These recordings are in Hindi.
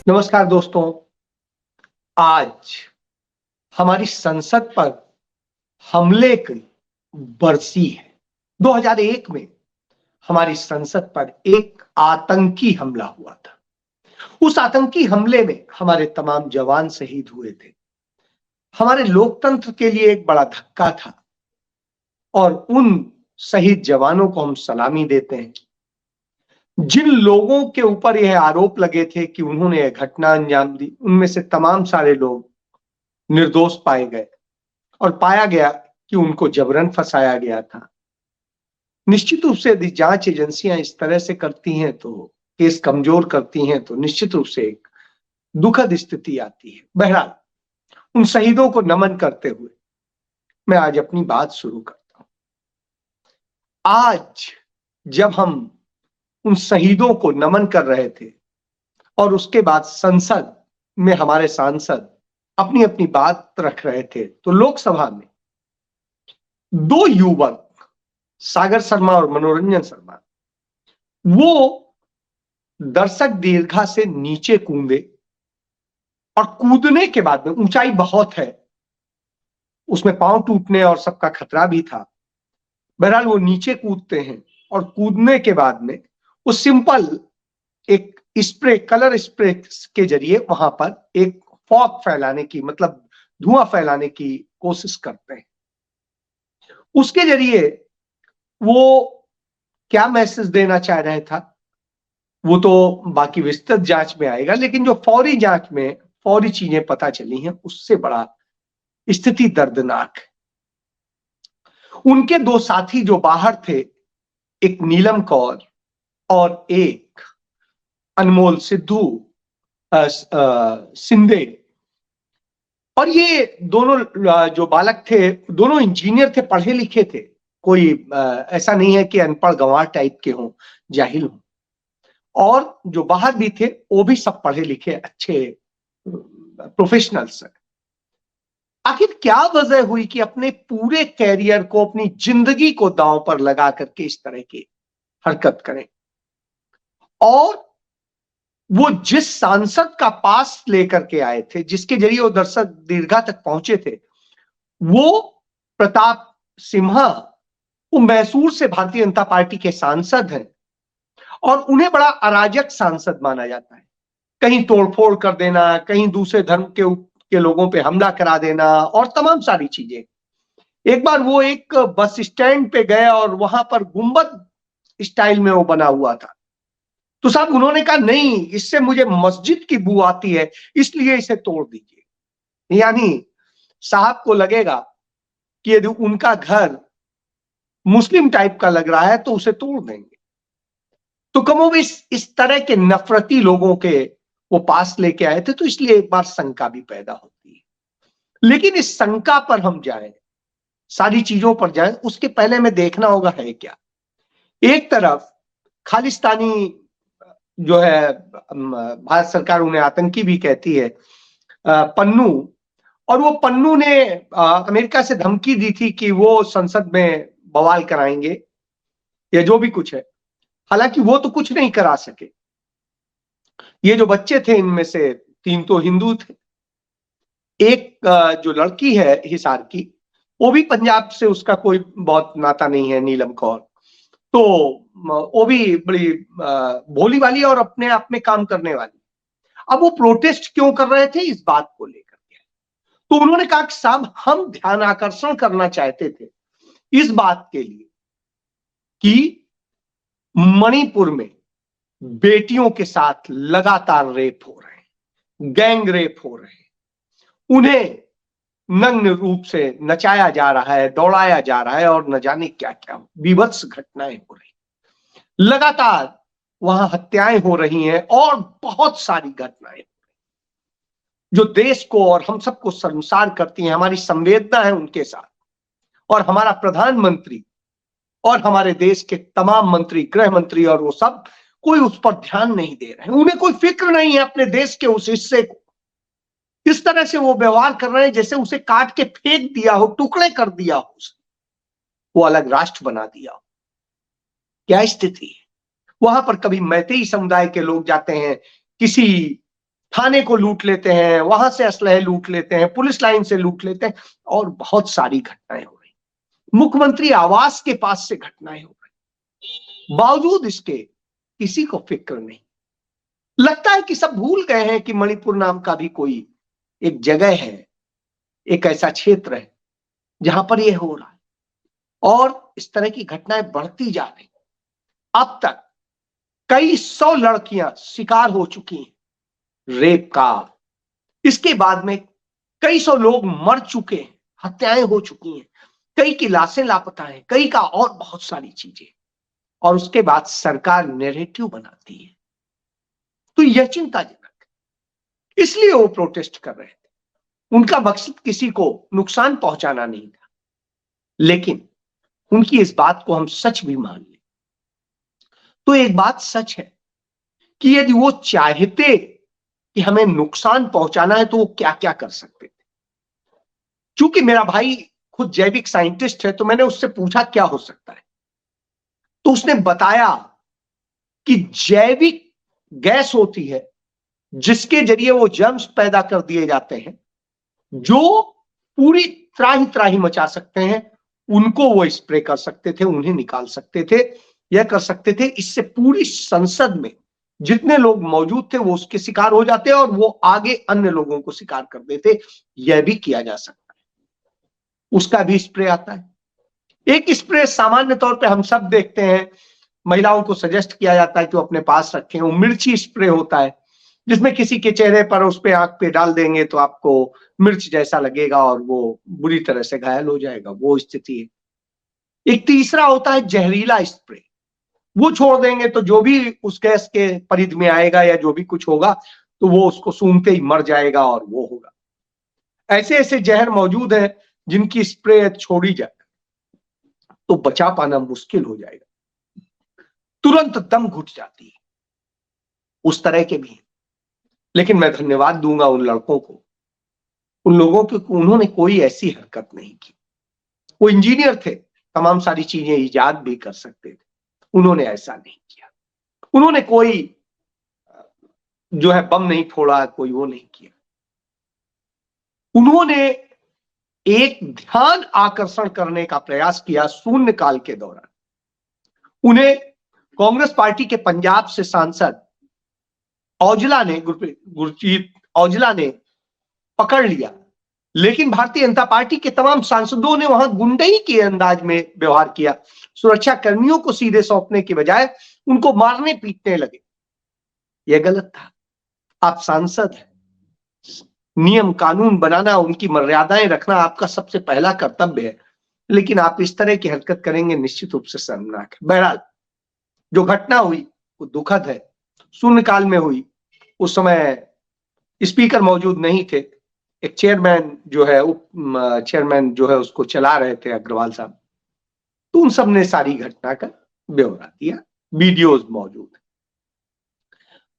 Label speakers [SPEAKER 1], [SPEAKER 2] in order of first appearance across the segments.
[SPEAKER 1] नमस्कार दोस्तों। आज हमारी संसद पर हमले की बरसी है। 2001 में हमारी संसद पर एक आतंकी हमला हुआ था। उस आतंकी हमले में हमारे तमाम जवान शहीद हुए थे। हमारे लोकतंत्र के लिए एक बड़ा धक्का था और उन शहीद जवानों को हम सलामी देते हैं। जिन लोगों के ऊपर यह आरोप लगे थे कि उन्होंने यह घटना अंजाम दी, उनमें से तमाम सारे लोग निर्दोष पाए गए और पाया गया कि उनको जबरन फंसाया गया था। निश्चित रूप से यदि जांच एजेंसियां इस तरह से करती हैं तो केस कमजोर करती हैं तो निश्चित रूप से एक दुखद स्थिति आती है। बहरहाल उन शहीदों को नमन करते हुए मैं आज अपनी बात शुरू करता हूं। आज जब हम उन शहीदों को नमन कर रहे थे और उसके बाद संसद में हमारे सांसद अपनी अपनी बात रख रहे थे तो लोकसभा में दो युवक सागर शर्मा और मनोरंजन शर्मा वो दर्शक दीर्घा से नीचे कूदे और कूदने के बाद में ऊंचाई बहुत है, उसमें पांव टूटने और सबका खतरा भी था। बहरहाल वो नीचे कूदते हैं और कूदने के बाद में वो सिंपल एक स्प्रे, कलर स्प्रे के जरिए वहां पर एक फॉग फैलाने की, मतलब धुआं फैलाने की कोशिश करते हैं। उसके जरिए वो क्या मैसेज देना चाह रहे था वो तो बाकी विस्तृत जांच में आएगा, लेकिन जो फौरी जांच में फौरी चीजें पता चली हैं उससे बड़ा स्थिति दर्दनाक है। उनके दो साथी जो बाहर थे, एक नीलम कौर और एक अनमोल सिद्धू सिंधे, और ये दोनों जो बालक थे दोनों इंजीनियर थे, पढ़े लिखे थे। कोई ऐसा नहीं है कि अनपढ़ गंवार टाइप के हों, जाहिल हों। और जो बाहर भी थे वो भी सब पढ़े लिखे अच्छे प्रोफेशनल्स हैं। आखिर क्या वजह हुई कि अपने पूरे कैरियर को, अपनी जिंदगी को दांव पर लगा करके इस तरह की हरकत करें? और वो जिस सांसद का पास लेकर के आए थे, जिसके जरिए वो दर्शक दीर्घा तक पहुंचे थे, वो प्रताप सिम्हा, वो मैसूर से भारतीय जनता पार्टी के सांसद हैं और उन्हें बड़ा अराजक सांसद माना जाता है। कहीं तोड़फोड़ कर देना, कहीं दूसरे धर्म के लोगों पे हमला करा देना और तमाम सारी चीजें। एक बार वो एक बस स्टैंड पे गए और वहां पर गुंबद स्टाइल में वो बना हुआ था, तो साहब उन्होंने कहा नहीं, इससे मुझे मस्जिद की बू आती है, इसलिए इसे तोड़ दीजिए। यानी साहब को लगेगा कि यदि उनका घर मुस्लिम टाइप का लग रहा है तो उसे तोड़ देंगे। तो कमोबेश इस तरह के नफरती लोगों के वो पास लेके आए थे, तो इसलिए एक बार शंका भी पैदा होती है। लेकिन इस शंका पर हम जाएं, सारी चीजों पर जाएं, उसके पहले में देखना होगा है क्या। एक तरफ खालिस्तानी जो है, भारत सरकार उन्हें आतंकी भी कहती है, पन्नू, और वो पन्नू ने अमेरिका से धमकी दी थी कि वो संसद में बवाल कराएंगे या जो भी कुछ है। हालांकि वो तो कुछ नहीं करा सके। ये जो बच्चे थे इनमें से तीन तो हिंदू थे, एक जो लड़की है हिसार की, वो भी पंजाब से, उसका कोई बहुत नाता नहीं है, नीलम कौर। तो वो भी बड़ी भोली वाली और अपने आप में काम करने वाली। अब वो प्रोटेस्ट क्यों कर रहे थे इस बात को लेकर के, तो उन्होंने कहा कि साहब हम ध्यान आकर्षण करना चाहते थे इस बात के लिए कि मणिपुर में बेटियों के साथ लगातार रेप हो रहे हैं, गैंग रेप हो रहे हैं, उन्हें नग्न रूप से नचाया जा रहा है, दौड़ाया जा रहा है और न जाने क्या क्या विभत्स घटनाएं हो रही, लगातार वहां हत्याएं हो रही हैं और बहुत सारी घटनाएं जो देश को और हम सबको शर्मसार करती हैं। हमारी संवेदना है उनके साथ, और हमारा प्रधानमंत्री और हमारे देश के तमाम मंत्री, गृह मंत्री और वो सब, कोई उस पर ध्यान नहीं दे रहे हैं। उन्हें कोई फिक्र नहीं है अपने देश के उस हिस्से को। इस तरह से वो व्यवहार कर रहे हैं जैसे उसे काट के फेंक दिया हो, टुकड़े कर दिया हो, वो अलग राष्ट्र बना दिया हो। क्या स्थिति है वहां पर? कभी मैतेई समुदाय के लोग जाते हैं किसी थाने को लूट लेते हैं, वहां से असलहे लूट लेते हैं, पुलिस लाइन से लूट लेते हैं, और बहुत सारी घटनाएं हो रही। मुख्यमंत्री आवास के पास से घटनाएं हो रही, बावजूद इसके किसी को फिक्र नहीं। लगता है कि सब भूल गए हैं कि मणिपुर नाम का भी कोई एक जगह है, एक ऐसा क्षेत्र है जहां पर यह हो रहा है, और इस तरह की घटनाएं बढ़ती जा रही। अब तक कई 100 लड़कियां शिकार हो चुकी हैं रेप का। इसके बाद में कई 100 लोग मर चुके हैं, हत्याएं हो चुकी हैं, कई की लाशें लापता हैं, कई का और बहुत सारी चीजें। और उसके बाद सरकार नैरेटिव बनाती है, तो यह चिंताजनक है। इसलिए वो प्रोटेस्ट कर रहे थे। उनका मकसद किसी को नुकसान पहुंचाना नहीं था, लेकिन उनकी इस बात को हम सच भी मान लें तो एक बात सच है कि यदि वो चाहते कि हमें नुकसान पहुंचाना है तो वो क्या क्या कर सकते थे। क्योंकि मेरा भाई खुद जैविक साइंटिस्ट है, तो मैंने उससे पूछा क्या हो सकता है, तो उसने बताया कि जैविक गैस होती है जिसके जरिए वो जर्म्स पैदा कर दिए जाते हैं जो पूरी त्राही त्राही मचा सकते हैं। उनको वो स्प्रे कर सकते थे, उन्हें निकाल सकते थे, यह कर सकते थे। इससे पूरी संसद में जितने लोग मौजूद थे वो उसके शिकार हो जाते और वो आगे अन्य लोगों को शिकार कर देते। यह भी किया जा सकता है। उसका भी स्प्रे आता है। एक स्प्रे सामान्य तौर पे हम सब देखते हैं, महिलाओं को सजेस्ट किया जाता है कि वो अपने पास रखें। वो मिर्ची स्प्रे होता है जिसमें किसी के चेहरे पर उस पे आंख पे डाल देंगे तो आपको मिर्च जैसा लगेगा और वो बुरी तरह से घायल हो जाएगा, वो स्थिति है। एक तीसरा होता है जहरीला स्प्रे। वो छोड़ देंगे तो जो भी उस गैस के परिधि में आएगा या जो भी कुछ होगा तो वो उसको सूंघते ही मर जाएगा और वो होगा। ऐसे ऐसे जहर मौजूद है जिनकी स्प्रे छोड़ी जाए तो बचा पाना मुश्किल हो जाएगा, तुरंत दम घुट जाती है। उस तरह के भी हैं। लेकिन मैं धन्यवाद दूंगा उन लड़कों को, उन लोगों को, उन्होंने कोई ऐसी हरकत नहीं की। वो इंजीनियर थे, तमाम सारी चीजें इजाद भी कर सकते थे, उन्होंने ऐसा नहीं किया। उन्होंने कोई जो है बम नहीं फोड़ा, कोई वो नहीं किया। उन्होंने एक ध्यान आकर्षण करने का प्रयास किया शून्यकाल के दौरान। उन्हें कांग्रेस पार्टी के पंजाब से सांसद औजला ने, गुरजीत औजला ने पकड़ लिया, लेकिन भारतीय जनता पार्टी के तमाम सांसदों ने वहां गुंडई के अंदाज में व्यवहार किया। सुरक्षा कर्मियों को सीधे सौंपने के बजाय उनको मारने पीटने लगे। यह गलत था। आप सांसद हैं, नियम कानून बनाना, उनकी मर्यादाएं रखना आपका सबसे पहला कर्तव्य है, लेकिन आप इस तरह की हरकत करेंगे निश्चित रूप से शर्मनाक है। बहरहाल जो घटना हुई वो दुखद है, शून्यकाल में हुई। उस समय स्पीकर मौजूद नहीं थे, एक चेयरमैन जो है, उप चेयरमैन जो है उसको चला रहे थे अग्रवाल साहब, तो उन सब ने सारी घटना का ब्यौरा दिया, वीडियोज मौजूद है।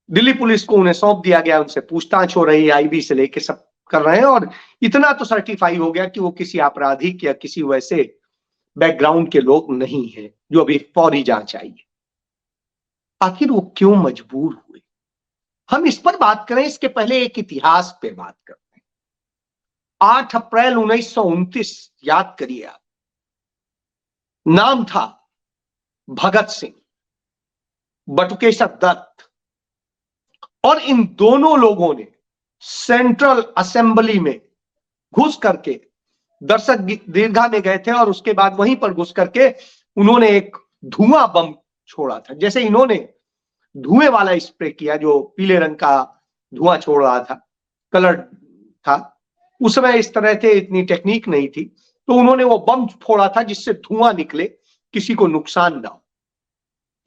[SPEAKER 1] दिल्ली पुलिस को उन्हें सौंप दिया गया, उनसे पूछताछ हो रही है, आईबी से लेके सब कर रहे हैं, और इतना तो सर्टिफाई हो गया कि वो किसी आपराधिक या किसी वैसे बैकग्राउंड के लोग नहीं है जो अभी फौरी जांच आई है। आखिर वो क्यों मजबूर हुए, हम इस पर बात करें इसके पहले एक इतिहास पे बात करते हैं। 8 अप्रैल 1929, याद करिए आप, नाम था भगत सिंह, बटुकेश्वर दत्त, और इन दोनों लोगों ने सेंट्रल असेंबली में घुस करके दर्शक दीर्घा में गए थे और उसके बाद वहीं पर घुस करके उन्होंने एक धुआं बम छोड़ा था। जैसे इन्होंने धुएं वाला स्प्रे किया जो पीले रंग का धुआं छोड़ रहा था, कलर था, उस समय इस तरह से इतनी टेक्निक नहीं थी, तो उन्होंने वो बम फोड़ा था जिससे धुआं निकले, किसी को नुकसान ना हो,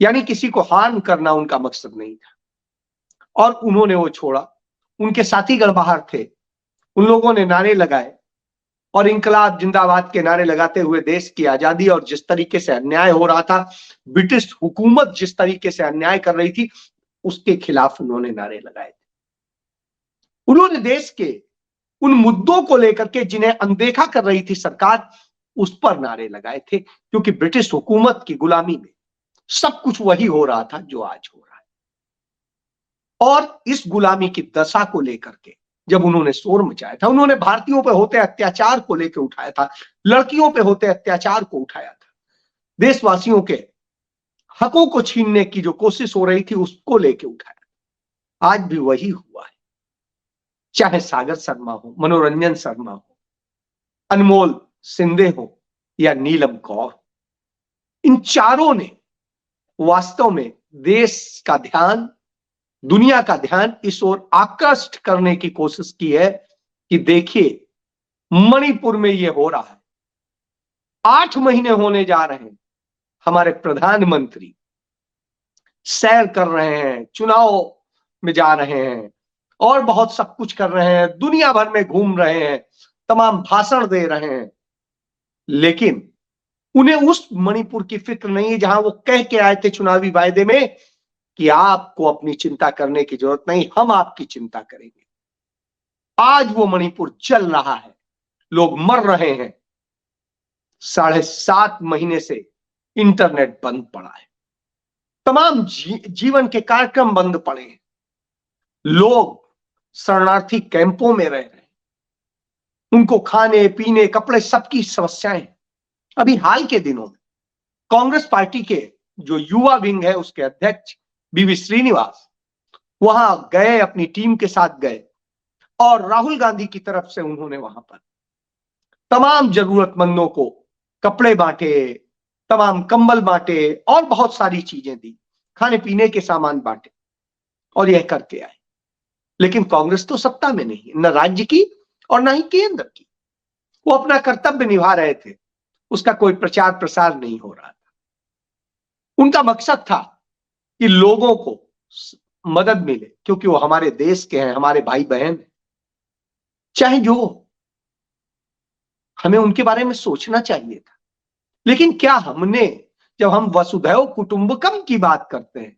[SPEAKER 1] यानी किसी को हार्म करना उनका मकसद नहीं था, और उन्होंने वो छोड़ा। उनके साथीगण बाहर थे, उन लोगों ने नारे लगाए और इंकलाब जिंदाबाद के नारे लगाते हुए देश की आजादी और जिस तरीके से अन्याय हो रहा था, ब्रिटिश हुकूमत जिस तरीके से अन्याय कर रही थी, उसके खिलाफ उन्होंने नारे लगाए थे। उन्होंने देश के उन मुद्दों को लेकर के जिन्हें अनदेखा कर रही थी सरकार, उस पर नारे लगाए थे, क्योंकि ब्रिटिश हुकूमत की गुलामी में सब कुछ वही हो रहा था जो आज हो रहा है। और इस गुलामी की दशा को लेकर के जब उन्होंने शोर मचाया था, उन्होंने भारतीयों पे होते अत्याचार को लेकर उठाया था, लड़कियों पे होते अत्याचार को उठाया था, देशवासियों के हकों को छीनने की जो कोशिश हो रही थी उसको लेकर उठाया। आज भी वही हुआ है, चाहे सागर शर्मा हो, मनोरंजन शर्मा हो, अनमोल सिंधे हो या नीलम कौर, इन चारों ने वास्तव में देश का ध्यान, दुनिया का ध्यान इस ओर आकृष्ट करने की कोशिश की है कि देखिए मणिपुर में ये हो रहा है। 8 महीने होने जा रहे हैं, हमारे प्रधानमंत्री सैर कर रहे हैं, चुनाव में जा रहे हैं और बहुत सब कुछ कर रहे हैं, दुनिया भर में घूम रहे हैं, तमाम भाषण दे रहे हैं, लेकिन उन्हें उस मणिपुर की फिक्र नहीं है जहां वो कह के आए थे चुनावी वायदे में कि आपको अपनी चिंता करने की जरूरत नहीं, हम आपकी चिंता करेंगे। आज वो मणिपुर चल रहा है, लोग मर रहे हैं, 7.5 महीने से इंटरनेट बंद पड़ा है, तमाम जीवन के कार्यक्रम बंद पड़े हैं, लोग शरणार्थी कैंपों में रह रहे हैं, उनको खाने पीने कपड़े सबकी समस्याएं हैं। अभी हाल के दिनों में कांग्रेस पार्टी के जो युवा विंग है उसके अध्यक्ष बीवी श्रीनिवास वहां गए, अपनी टीम के साथ गए और राहुल गांधी की तरफ से उन्होंने वहां पर तमाम जरूरतमंदों को कपड़े बांटे, तमाम कंबल बांटे और बहुत सारी चीजें दी, खाने पीने के सामान बांटे और यह करके आए। लेकिन कांग्रेस तो सत्ता में नहीं, न राज्य की और न ही केंद्र की, वो अपना कर्तव्य निभा रहे थे, उसका कोई प्रचार प्रसार नहीं हो रहा था। उनका मकसद था कि लोगों को मदद मिले, क्योंकि वो हमारे देश के हैं, हमारे भाई बहन हैं, चाहे जो हमें उनके बारे में सोचना चाहिए था। लेकिन क्या हमने, जब हम वसुधैव कुटुंबकम की बात करते हैं,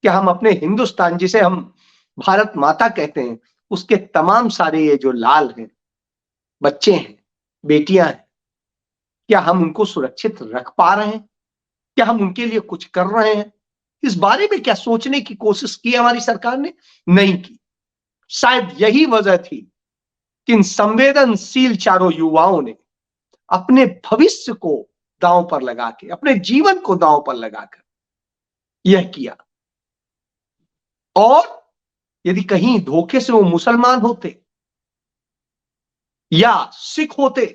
[SPEAKER 1] कि हम अपने हिंदुस्तान जिसे हम भारत माता कहते हैं, उसके तमाम सारे ये जो लाल हैं, बच्चे हैं, बेटियां हैं, क्या हम उनको सुरक्षित रख पा रहे हैं? क्या हम उनके लिए कुछ कर रहे हैं? इस बारे में क्या सोचने की कोशिश की हमारी सरकार ने? नहीं की। शायद यही वजह थी कि इन संवेदनशील चारों युवाओं ने अपने भविष्य को दांव पर लगा के, अपने जीवन को दांव पर लगाकर यह किया। और यदि कहीं धोखे से वो मुसलमान होते या सिख होते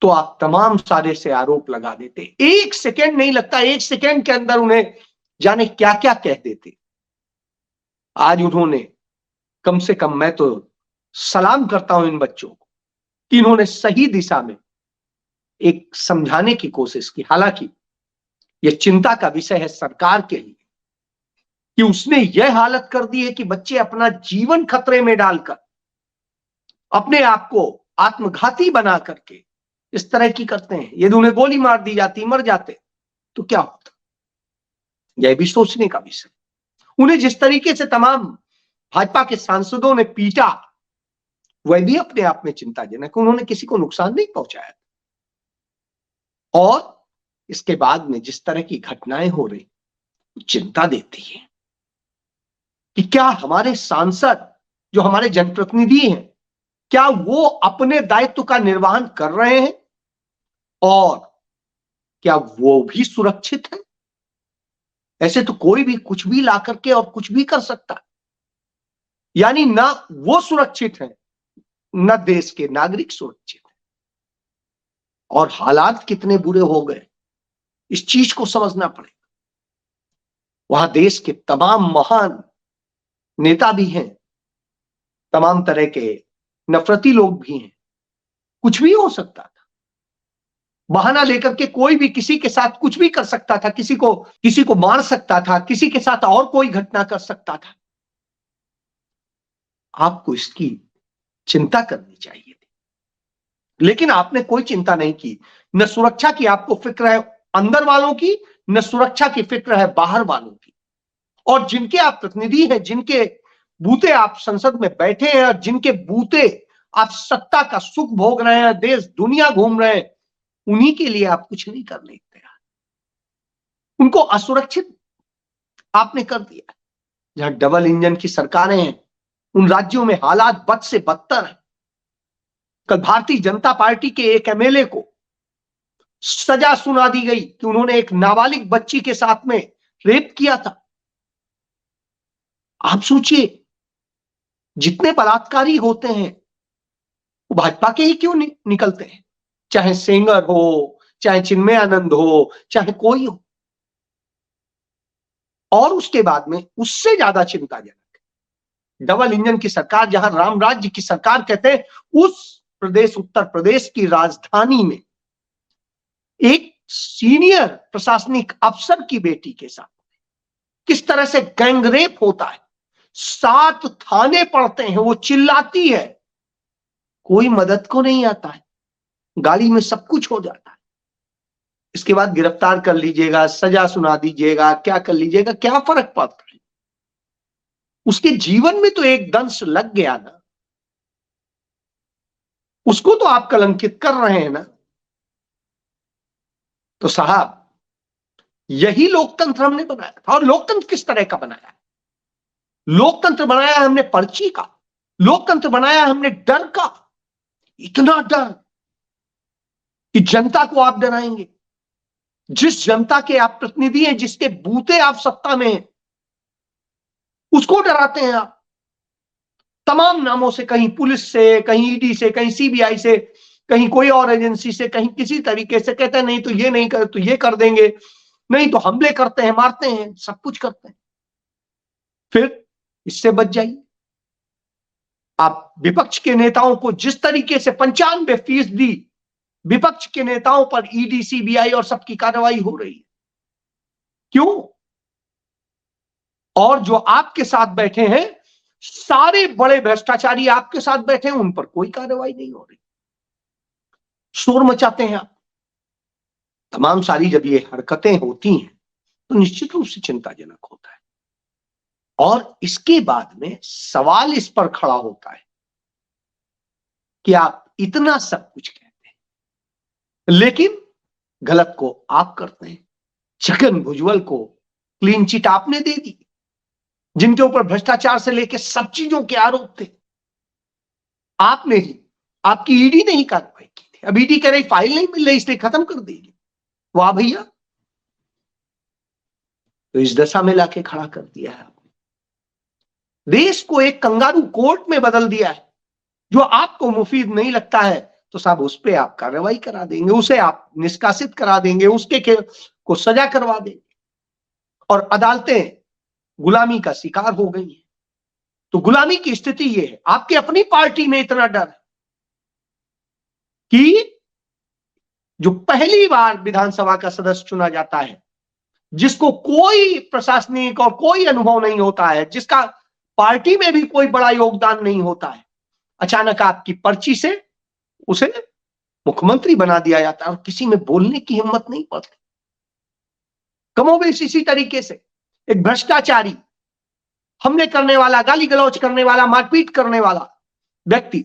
[SPEAKER 1] तो आप तमाम सारे से आरोप लगा देते, 1 सेकेंड नहीं लगता, 1 सेकेंड के अंदर उन्हें जाने क्या क्या कह देते। आज उन्होंने, कम से कम मैं तो सलाम करता हूं इन बच्चों को कि इन्होंने सही दिशा में एक समझाने की कोशिश की। हालांकि यह चिंता का विषय है सरकार के लिए कि उसने यह हालत कर दी है कि बच्चे अपना जीवन खतरे में डालकर, अपने आप को आत्मघाती बना करके इस तरह की करते हैं। यदि उन्हें गोली मार दी जाती, मर जाते, तो क्या होता? यह भी सोचने का विषय। उन्हें जिस तरीके से तमाम भाजपा के सांसदों ने पीटा, वह भी अपने आप में चिंताजनक। उन्होंने किसी को नुकसान नहीं पहुंचाया। और इसके बाद में जिस तरह की घटनाएं हो रही, चिंता देती है कि क्या हमारे सांसद, जो हमारे जनप्रतिनिधि हैं, क्या वो अपने दायित्व का निर्वहन कर रहे हैं और क्या वो भी सुरक्षित है? ऐसे तो कोई भी कुछ भी ला करके और कुछ भी कर सकता है। यानी ना वो सुरक्षित है, न देश के नागरिक सुरक्षित है। और हालात कितने बुरे हो गए, इस चीज को समझना पड़ेगा। वहां देश के तमाम महान नेता भी हैं, तमाम तरह के नफरती लोग भी हैं, कुछ भी हो सकता था। बहाना लेकर के कोई भी किसी के साथ कुछ भी कर सकता था, किसी को मार सकता था, किसी के साथ और कोई घटना कर सकता था। आपको इसकी चिंता करनी चाहिए थी, लेकिन आपने कोई चिंता नहीं की। न सुरक्षा की आपको फिक्र है अंदर वालों की, न सुरक्षा की फिक्र है बाहर वालों की। और जिनके आप प्रतिनिधि हैं, जिनके बूते आप संसद में बैठे हैं और जिनके बूते आप सत्ता का सुख भोग रहे हैं, देश दुनिया घूम रहे हैं, उन्हीं के लिए आप कुछ नहीं करने तैयार। उनको असुरक्षित आपने कर दिया। जहां डबल इंजन की सरकारें हैं, उन राज्यों में हालात बद से बदतर है। कल भारतीय जनता पार्टी के एक एमएलए को सजा सुना दी गई कि उन्होंने एक नाबालिग बच्ची के साथ में रेप किया था। आप सोचिए, जितने बलात्कारी होते हैं वो भाजपा के ही क्यों निकलते हैं, चाहे सेंगर हो, चाहे चिन्मय आनंद हो, चाहे कोई हो। और उसके बाद में उससे ज्यादा चिंताजनक डबल इंजन की सरकार, जहां राम राज्य की सरकार कहते हैं, उस प्रदेश उत्तर प्रदेश की राजधानी में एक सीनियर प्रशासनिक अफसर की बेटी के साथ किस तरह से गैंगरेप होता है। 7 थाने पड़ते हैं, वो चिल्लाती है, कोई मदद को नहीं आता है, गाड़ी में सब कुछ हो जाता है। इसके बाद गिरफ्तार कर लीजिएगा, सजा सुना दीजिएगा, क्या कर लीजिएगा, क्या फर्क पड़ता है। उसके जीवन में तो एक दंश लग गया ना, उसको तो आप कलंकित कर रहे हैं ना। तो साहब, यही लोकतंत्र हमने बनाया था। और लोकतंत्र किस तरह का बनाया है? लोकतंत्र बनाया हमने पर्ची का, लोकतंत्र बनाया हमने डर का। इतना डर कि जनता को आप डराएंगे। जिस जनता के आप प्रतिनिधि हैं, जिसके बूते आप सत्ता में हैं, उसको डराते हैं आप तमाम नामों से, कहीं पुलिस से, कहीं ईडी से, कहीं सीबीआई से, कहीं कोई और एजेंसी से, कहीं किसी तरीके से। कहते हैं नहीं तो ये नहीं कर, तो ये कर देंगे, नहीं तो हमले करते हैं, मारते हैं, सब कुछ करते हैं। फिर इससे बच जाइए। आप विपक्ष के नेताओं को जिस तरीके से 95% विपक्ष के नेताओं पर ईडी, सीबीआई और सबकी कार्रवाई हो रही है, क्यों? और जो आपके साथ बैठे हैं, सारे बड़े भ्रष्टाचारी आपके साथ बैठे हैं, उन पर कोई कार्रवाई नहीं हो रही। शोर मचाते हैं आप। तमाम सारी जब ये हरकतें होती हैं तो निश्चित रूप से चिंताजनक होता है। और इसके बाद में सवाल इस पर खड़ा होता है कि आप इतना सब कुछ कहते हैं, लेकिन गलत को आप करते हैं। छगन भुजबल को क्लीन चिट आपने दे दी, जिनके ऊपर भ्रष्टाचार से लेकर सब चीजों के आरोप थे। आपने ही, आपकी ईडी ने ही कार्रवाई की थी। अब ईडी कह रही फाइल नहीं मिल रही, इसलिए खत्म कर देगी। वाह भैया, तो इस दशा में लाके खड़ा कर दिया है आपने। देश को एक कंगारू कोर्ट में बदल दिया है। जो आपको मुफीद नहीं लगता है तो साहब उस पर आप कार्रवाई करा देंगे, उसे आप निष्कासित करा देंगे, उसके को सजा करवा देंगे। और अदालतें गुलामी का शिकार हो गई है। तो गुलामी की स्थिति यह है, आपकी अपनी पार्टी में इतना डर है कि जो पहली बार विधानसभा का सदस्य चुना जाता है, जिसको कोई प्रशासनिक और कोई अनुभव नहीं होता है, जिसका पार्टी में भी कोई बड़ा योगदान नहीं होता है, अचानक आपकी पर्ची से उसे मुख्यमंत्री बना दिया जाता है और किसी में बोलने की हिम्मत नहीं पड़ती। कमोबेश इसी तरीके से एक भ्रष्टाचारी, हमले करने वाला, गाली गलौज करने वाला, मारपीट करने वाला व्यक्ति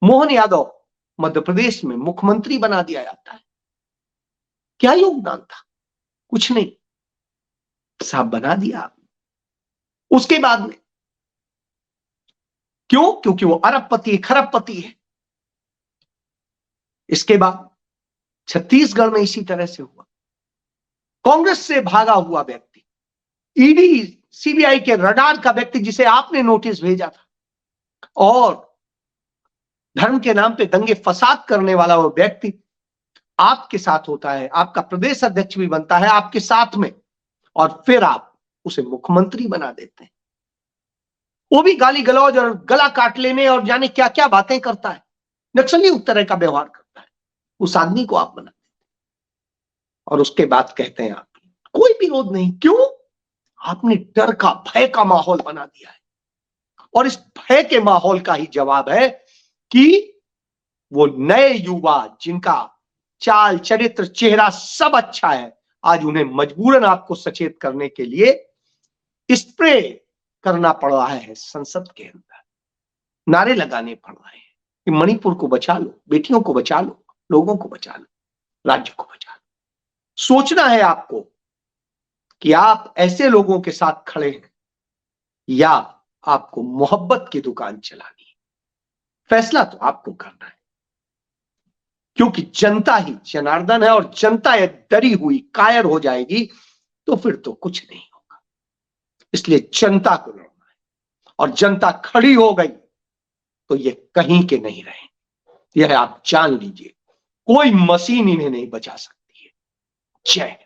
[SPEAKER 1] मोहन यादव मध्य प्रदेश में मुख्यमंत्री बना दिया जाता है। क्या योगदान था? कुछ नहीं, साहब बना दिया। उसके बाद में क्यों? क्योंकि वो अरबपति, खरबपति है। इसके बाद छत्तीसगढ़ में इसी तरह से हुआ। कांग्रेस से भागा हुआ व्यक्ति, ईडी सीबीआई के रडार का व्यक्ति, जिसे आपने नोटिस भेजा था, और धर्म के नाम पे दंगे फसाद करने वाला वो व्यक्ति आपके साथ होता है, आपका प्रदेश अध्यक्ष भी बनता है आपके साथ में, और फिर आप उसे मुख्यमंत्री बना देते हैं। वो भी गाली गलौज और गला काट लेने और जाने क्या क्या बातें करता है, नक्सली उस तरह का व्यवहार करता है। उस आदमी को आप बना देते हैं और उसके बाद कहते हैं आप कोई विरोध नहीं। क्यों? आपने डर का, भय का माहौल बना दिया है। और इस भय के माहौल का ही जवाब है कि वो नए युवा, जिनका चाल, चरित्र, चेहरा सब अच्छा है, आज उन्हें मजबूरन आपको सचेत करने के लिए स्प्रे करना पड़ रहा है संसद के अंदर, नारे लगाने पड़ रहे हैं कि मणिपुर को बचा लो, बेटियों को बचा लो, लोगों को बचा लो, राज्य को बचा लो। सोचना है आपको कि आप ऐसे लोगों के साथ खड़े हैं या आपको मोहब्बत की दुकान चलानी है। फैसला तो आपको करना है, क्योंकि जनता ही जनार्दन है, और जनता ये डरी हुई कायर हो जाएगी तो फिर तो कुछ नहीं होगा। इसलिए जनता को लड़ना है, और जनता खड़ी हो गई तो ये कहीं के नहीं रहे। यह आप जान लीजिए, कोई मशीन इन्हें नहीं बचा सकती है। जय हिंद।